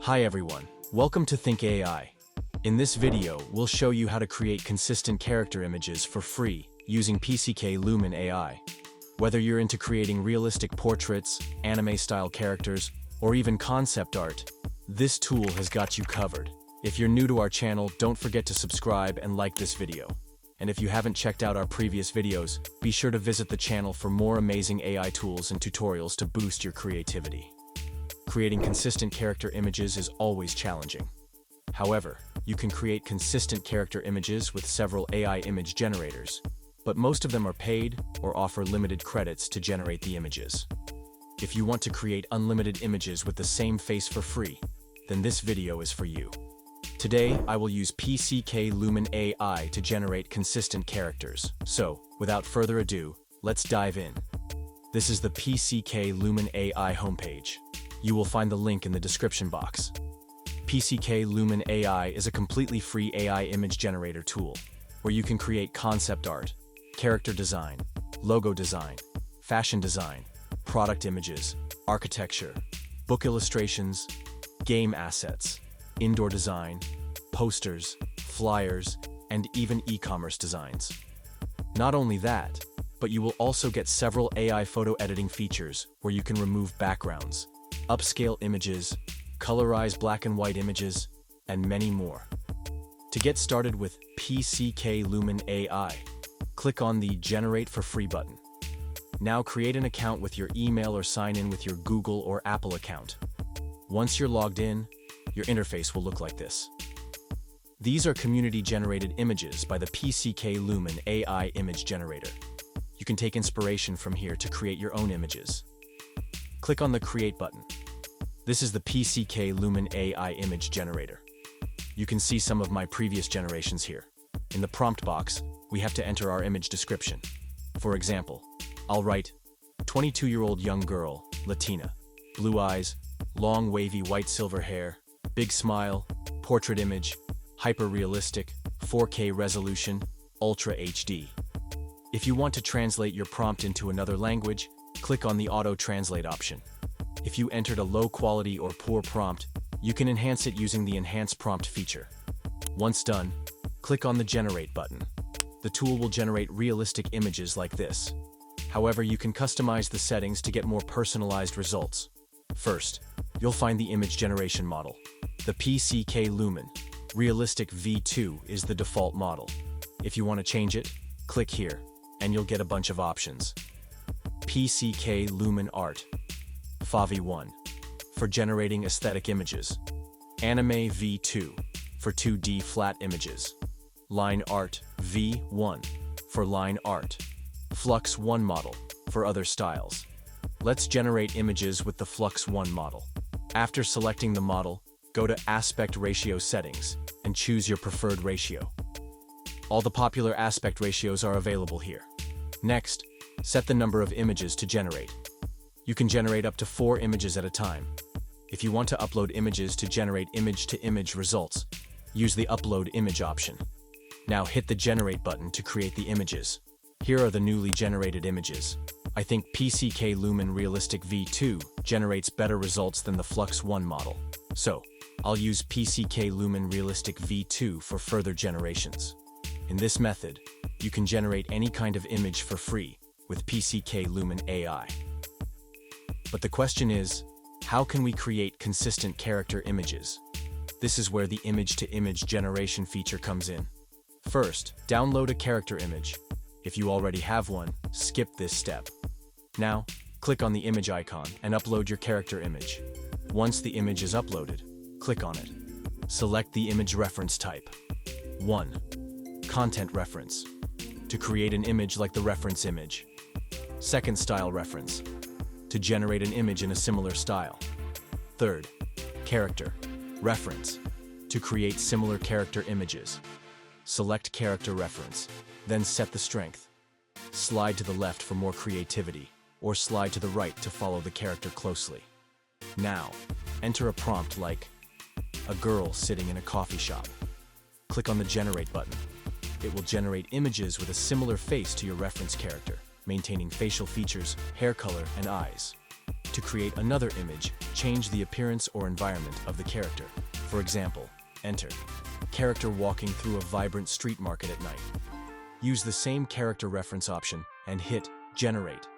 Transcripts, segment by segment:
Hi everyone, welcome to Think AI. In this video, we'll show you how to create consistent character images for free using PCK Lumen AI. Whether you're into creating realistic portraits, anime-style characters, or even concept art, this tool has got you covered. If you're new to our channel, don't forget to subscribe and like this video. And if you haven't checked out our previous videos, be sure to visit the channel for more amazing AI tools and tutorials to boost your creativity. Creating consistent character images is always challenging. However, you can create consistent character images with several AI image generators, but most of them are paid or offer limited credits to generate the images. If you want to create unlimited images with the same face for free, then this video is for you. Today, I will use PCK Lumen AI to generate consistent characters. So, without further ado, let's dive in. This is the PCK Lumen AI homepage. You will find the link in the description box. PCK Lumen AI is a completely free AI image generator tool where you can create concept art, character design, logo design, fashion design, product images, architecture, book illustrations, game assets, indoor design, posters, flyers, and even e-commerce designs. Not only that, but you will also get several AI photo editing features where you can remove backgrounds, upscale images, colorize black and white images, and many more. To get started with PCK Lumen AI, click on the Generate for Free button. Now create an account with your email or sign in with your Google or Apple account. Once you're logged in, your interface will look like this. These are community-generated images by the PCK Lumen AI image generator. You can take inspiration from here to create your own images. Click on the Create button. This is the PCK Lumen AI image generator. You can see some of my previous generations here. In the prompt box, we have to enter our image description. For example, I'll write 22-year-old young girl, Latina, blue eyes, long wavy white silver hair, big smile, portrait image, hyper-realistic, 4K resolution, Ultra HD. If you want to translate your prompt into another language, click on the Auto Translate option. If you entered a low-quality or poor prompt, you can enhance it using the Enhance Prompt feature. Once done, click on the Generate button. The tool will generate realistic images like this. However, you can customize the settings to get more personalized results. First, you'll find the image generation model. The PCK Lumen Realistic V2 is the default model. If you want to change it, click here, and you'll get a bunch of options. PCK Lumen Art FAV1 for generating aesthetic images, Anime V2 for 2D flat images, Line Art V1 for line art, Flux 1 model for other styles. Let's generate images with the Flux 1 model. After selecting the model, go to Aspect Ratio Settings and choose your preferred ratio. All the popular aspect ratios are available here. Next, set the number of images to generate. You can generate up to 4 images at a time. If you want to upload images to generate image-to-image results, use the Upload Image option. Now hit the Generate button to create the images. Here are the newly generated images. I think PCK Lumen Realistic V2 generates better results than the Flux 1 model. So, I'll use PCK Lumen Realistic V2 for further generations. In this method, you can generate any kind of image for free with PCK Lumen AI. But the question is, how can we create consistent character images? This is where the image-to-image generation feature comes in. First, download a character image. If you already have one, skip this step. Now, click on the image icon and upload your character image. Once the image is uploaded, click on it. Select the image reference type. 1. Content reference. To create an image like the reference image. Second, style reference. To generate an image in a similar style. Third, character reference. To create similar character images. Select character reference, then set the strength. Slide to the left for more creativity, or slide to the right to follow the character closely. Now, enter a prompt like, a girl sitting in a coffee shop. Click on the Generate button. It will generate images with a similar face to your reference character, maintaining facial features, hair color, and eyes. To create another image, change the appearance or environment of the character. For example, enter character walking through a vibrant street market at night. Use the same character reference option and hit Generate.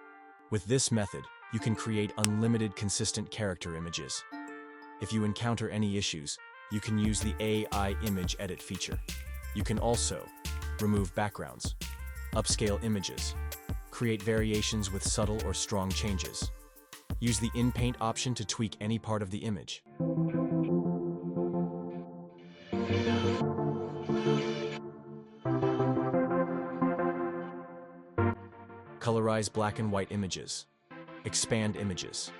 With this method, you can create unlimited consistent character images. If you encounter any issues, you can use the AI image edit feature. You can also remove backgrounds, upscale images, create variations with subtle or strong changes. Use the in-paint option to tweak any part of the image. Colorize black and white images. Expand images.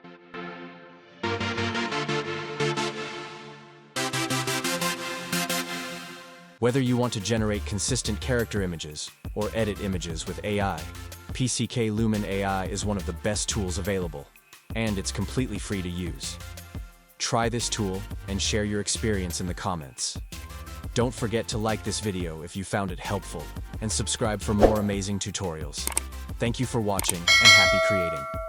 Whether you want to generate consistent character images or edit images with AI, PCK Lumen AI is one of the best tools available, and it's completely free to use. Try this tool and share your experience in the comments. Don't forget to like this video if you found it helpful, and subscribe for more amazing tutorials. Thank you for watching, and happy creating.